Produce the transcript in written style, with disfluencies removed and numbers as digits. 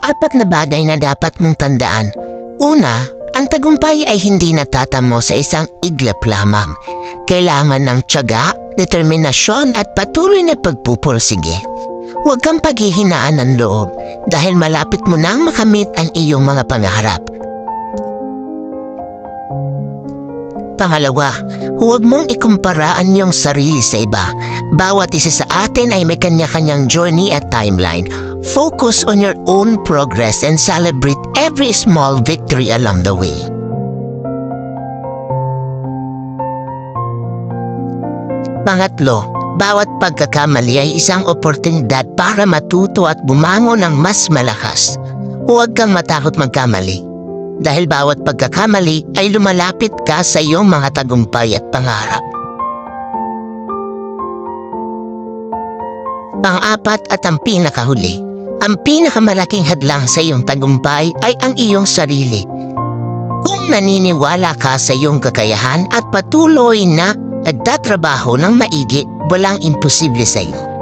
4 na bagay na dapat mong tandaan. Una, ang tagumpay ay hindi natatamo sa isang iglap lamang. Kailangan ng tiyaga, determinasyon at patuloy na pagpupursige. Huwag kang paghihinaan ng loob dahil malapit mo nang makamit ang iyong mga pangarap. Pangalawa, huwag mong ikumpara ang iyong sarili sa iba. Bawat isa sa atin ay may kanya-kanyang journey at timeline. Focus on your own progress and celebrate every small victory along the way. Pangatlo, bawat pagkakamali ay isang oportunidad para matuto at bumangon ng mas malakas. Huwag kang matakot magkamali. Dahil bawat pagkakamali ay lumalapit ka sa iyong mga tagumpay at pangarap. Pang-apat at ang pinakahuli, ang pinakamalaking hadlang sa iyong tagumpay ay ang iyong sarili. Kung naniniwala ka sa iyong kakayahan at patuloy na nagtatrabaho ng maigi, walang imposible sa iyo.